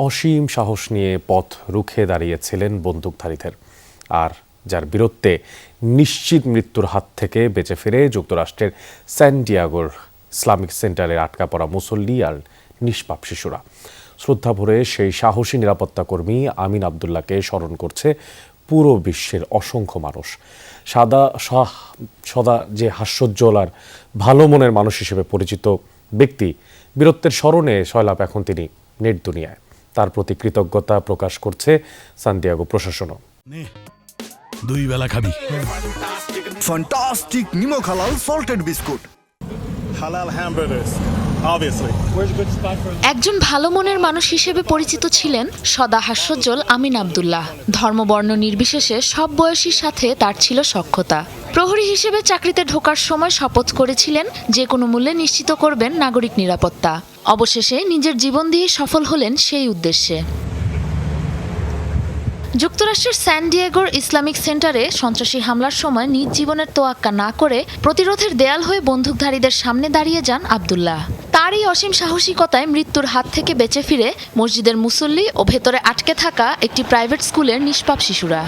অসীম সাহস নিয়ে পথ রুখে দাঁড়িয়েছিলেন বন্দুকধারীদের, আর যার বীরত্বে নিশ্চিত মৃত্যুর হাত থেকে বেঁচে ফিরে যুক্তরাষ্ট্রের স্যান ডিয়েগোর ইসলামিক সেন্টারে আটকা পড়া মুসল্লি আর নিষ্পাপ শিশুরা। শ্রদ্ধা ভরে সেই সাহসী নিরাপত্তা কর্মী আমিন আবদুল্লাহকে স্মরণ করছে পুরো বিশ্বের অসংখ্য মানুষ। সদা যে হাস্যোজ্জ্বল আর ভালো মনের মানুষ হিসেবে পরিচিত ব্যক্তি, বীরত্বের স্মরণে সয়লাভ এখন তিনি নেট দুনিয়ায়। তার প্রতি কৃতজ্ঞতা প্রকাশ করছে সান ডিয়েগো প্রশাসনও। দুই বেলা খাবি ফ্যান্টাস্টিক নিমো হালাল salted biscuit. Halal hamburgers, obviously. একজন ভালো মনের মানুষ হিসেবে পরিচিত ছিলেন সদা হাস্যোজ্জ্বল আমিন আবদুল্লাহ। ধর্মবর্ণ নির্বিশেষে সব বয়সীর সাথে তার ছিল সখ্যতা। প্রহরী হিসেবে চাকরিতে ঢোকার সময় শপথ করেছিলেন যে কোনো মূল্যে নিশ্চিত করবেন নাগরিক নিরাপত্তা। অবশেষে নিজের জীবন দিয়ে সফল হলেন সেই উদ্দেশ্যে। যুক্তরাষ্ট্রের স্যান ডিয়েগোর ইসলামিক সেন্টারে সন্ত্রাসী হামলার সময় নিজ জীবনের তোয়াক্কা না করে প্রতিরোধের দেয়াল হয়ে বন্দুকধারীদের সামনে দাঁড়িয়ে যান আবদুল্লাহ। তার এই অসীম সাহসিকতায় মৃত্যুর হাত থেকে বেঁচে ফিরে মসজিদের মুসল্লি ও ভেতরে আটকে থাকা একটি প্রাইভেট স্কুলের নিষ্পাপ শিশুরা।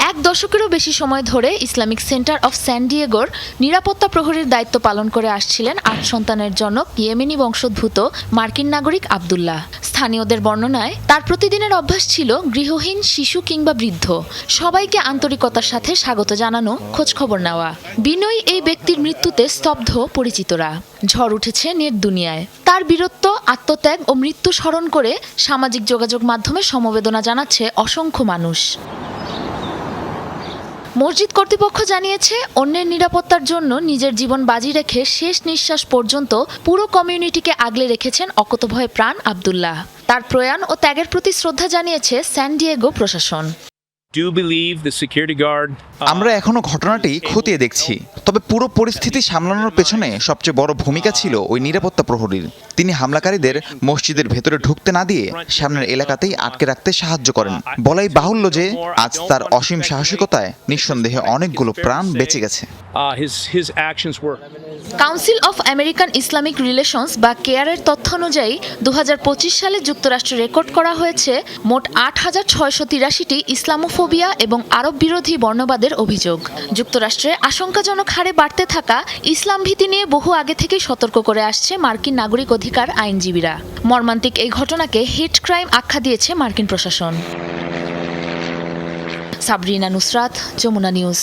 এক দশকেরও বেশি সময় ধরে ইসলামিক সেন্টার অফ স্যান ডিয়েগোর নিরাপত্তা প্রহরীর দায়িত্ব পালন করে আসছিলেন ৮ সন্তানের জনক ইয়েমেনি বংশোদ্ভূত মার্কিন নাগরিক আবদুল্লাহ। স্থানীয়দের বর্ণনায় তার প্রতিদিনের অভ্যাস ছিল গৃহহীন শিশু কিংবা বৃদ্ধ সবাইকে আন্তরিকতার সাথে স্বাগত জানানো, খোঁজখবর নেওয়া। বিনয়ী এই ব্যক্তির মৃত্যুতে স্তব্ধ পরিচিতরা। ঝড় উঠেছে নেট দুনিয়ায়। তার বীরত্ব, আত্মত্যাগ ও মৃত্যু স্মরণ করে সামাজিক যোগাযোগ মাধ্যমে সমবেদনা জানাচ্ছে অসংখ্য মানুষ। মসজিদ কর্তৃপক্ষ জানিয়েছে, অন্যের নিরাপত্তার জন্য নিজের জীবন বাজি রেখে শেষ নিঃশ্বাস পর্যন্ত পুরো কমিউনিটিকে আগলে রেখেছেন অকুতোভয় প্রাণ আবদুল্লাহ। তার প্রয়াণ ও ত্যাগের প্রতি শ্রদ্ধা জানিয়েছে স্যান ডিয়েগো প্রশাসন। আমরা এখনো ঘটনাটি খতিয়ে দেখছি, তবে পুরো পরিস্থিতি সামলানোর পেছনে সবচেয়ে বড় ভূমিকা ছিল ওই নিরাপত্তা প্রহরীর। তিনি হামলাকারীদের মসজিদের ভেতরে ঢুকতে না দিয়ে সামনের এলাকাতেই আটকে রাখতে সাহায্য করেন। বলাই বাহুল্য যে আজ তার অসীম সাহসিকতায় নিঃসন্দেহে অনেকগুলো প্রাণ বেঁচে গেছে। Council of American Islamic relations বা কেয়ারের তথ্য অনুযায়ী ২০২৫ সালে যুক্তরাষ্ট্রে রেকর্ড করা হয়েছে মোট ৮,৬৮৩টি ইসলামোফোবিয়া এবং আরব বিরোধী বর্ণবাদের অভিযোগ। যুক্তরাষ্ট্রে আশঙ্কাজনক হারে বাড়তে থাকা ইসলাম ভীতি নিয়ে বহু আগে থেকেই সতর্ক করে আসছে মার্কিন নাগরিক অধিকার আইনজীবীরা। মর্মান্তিক এই ঘটনাকে হেট ক্রাইম আখ্যা দিয়েছে মার্কিন প্রশাসন। সাবরিনা নুসরাত, যমুনা নিউজ।